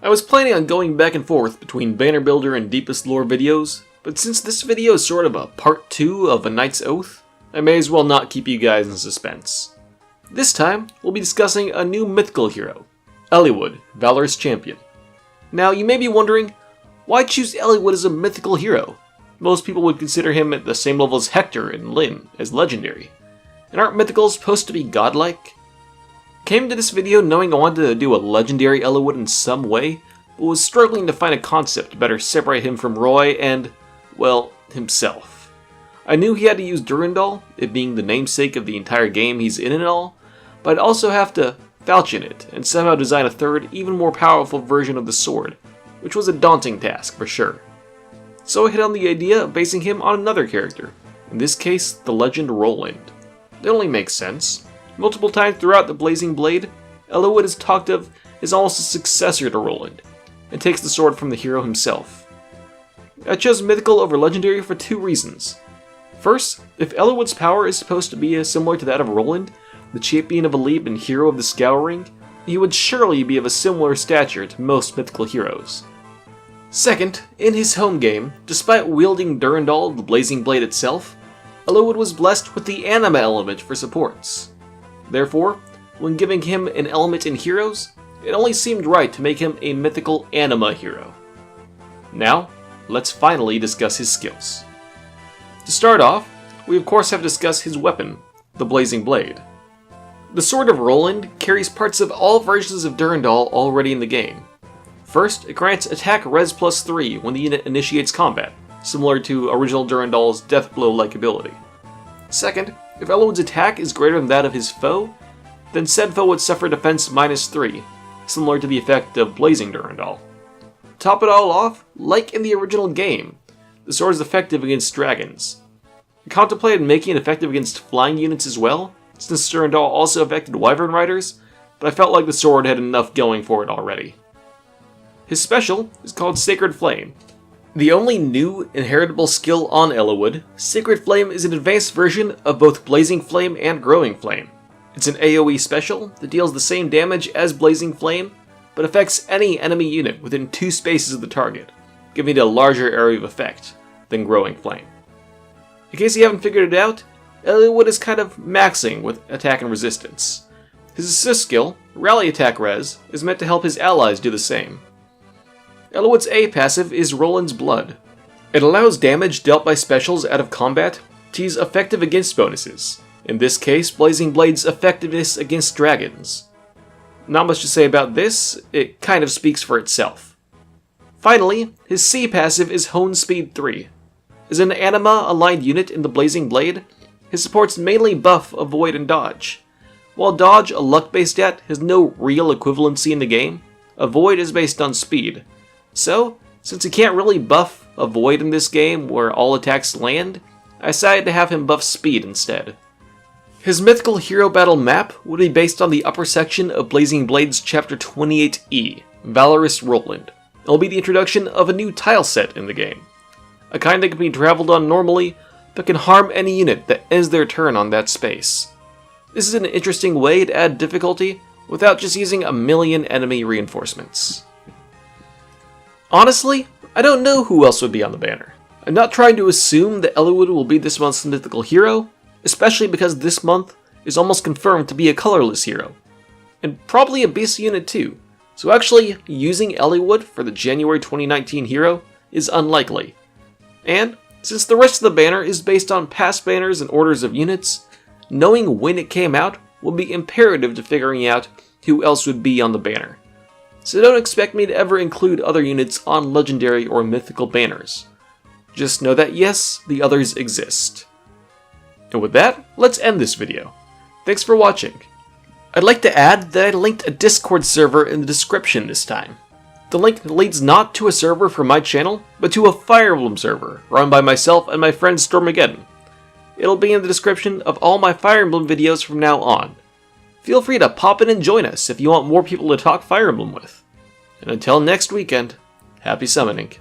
I was planning on going back and forth between Banner Builder and Deepest Lore videos, but since this video is sort of a part 2 of A Knight's Oath, I may as well not keep you guys in suspense. This time, we'll be discussing a new mythical hero, Eliwood, Valorous Champion. Now, you may be wondering, why choose Eliwood as a mythical hero? Most people would consider him at the same level as Hector and Lyn as legendary. And aren't mythicals supposed to be godlike? Came to this video knowing I wanted to do a legendary Eliwood in some way, but was struggling to find a concept to better separate him from Roy and, well, himself. I knew he had to use Durandal, it being the namesake of the entire game he's in and all, but I'd also have to falchion it and somehow design a third, even more powerful version of the sword, which was a daunting task for sure. So I hit on the idea of basing him on another character, in this case, the legend Roland. It only makes sense. Multiple times throughout the Blazing Blade, Eliwood is talked of as almost a successor to Roland, and takes the sword from the hero himself. I chose mythical over legendary for 2 reasons. First, if Eliwood's power is supposed to be similar to that of Roland, the champion of Elite and hero of the Scouring, he would surely be of a similar stature to most mythical heroes. Second, in his home game, despite wielding Durandal, the Blazing Blade itself, Eliwood was blessed with the anima element for supports. Therefore, when giving him an element in Heroes, it only seemed right to make him a mythical anima hero. Now, let's finally discuss his skills. To start off, we of course have to discuss his weapon, the Blazing Blade. The Sword of Roland carries parts of all versions of Durandal already in the game. First, it grants attack res plus 3 when the unit initiates combat, similar to original Durandal's Death Blow-like ability. Second, if Eliwood's attack is greater than that of his foe, then said foe would suffer defense minus 3, similar to the effect of Blazing Durandal. Top it all off, like in the original game, the sword is effective against dragons. I contemplated making it effective against flying units as well, since Durandal also affected Wyvern Riders, but I felt like the sword had enough going for it already. His special is called Sacred Flame. The only new inheritable skill on Eliwood, Sacred Flame is an advanced version of both Blazing Flame and Growing Flame. It's an AoE special that deals the same damage as Blazing Flame, but affects any enemy unit within 2 spaces of the target, giving it a larger area of effect than Growing Flame. In case you haven't figured it out, Eliwood is kind of maxing with attack and resistance. His assist skill, Rally Attack Res, is meant to help his allies do the same. Eliwood's A passive is Roland's Blood. It allows damage dealt by specials out of combat to use effective against bonuses, in this case Blazing Blade's effectiveness against dragons. Not much to say about this, it kind of speaks for itself. Finally, his C passive is Hone Speed 3. As an anima aligned unit in the Blazing Blade, his supports mainly buff, avoid, and dodge. While dodge, a luck-based stat, has no real equivalency in the game, avoid is based on speed. So, since he can't really buff avoid in this game where all attacks land, I decided to have him buff speed instead. His mythical hero battle map would be based on the upper section of Blazing Blade's Chapter 28E, Valorous Roland. It will be the introduction of a new tile set in the game. A kind that can be traveled on normally, but can harm any unit that ends their turn on that space. This is an interesting way to add difficulty without just using a million enemy reinforcements. Honestly, I don't know who else would be on the banner. I'm not trying to assume that Eliwood will be this month's mythical hero, especially because this month is almost confirmed to be a colorless hero. And probably a beast unit too, so actually using Eliwood for the January 2019 hero is unlikely. And since the rest of the banner is based on past banners and orders of units, knowing when it came out will be imperative to figuring out who else would be on the banner. So don't expect me to ever include other units on legendary or mythical banners. Just know that yes, the others exist. And with that, let's end this video. Thanks for watching. I'd like to add that I linked a Discord server in the description this time. The link leads not to a server for my channel, but to a Fire Emblem server run by myself and my friend Stormageddon. It'll be in the description of all my Fire Emblem videos from now on. Feel free to pop in and join us if you want more people to talk Fire Emblem with. And until next weekend, happy summoning.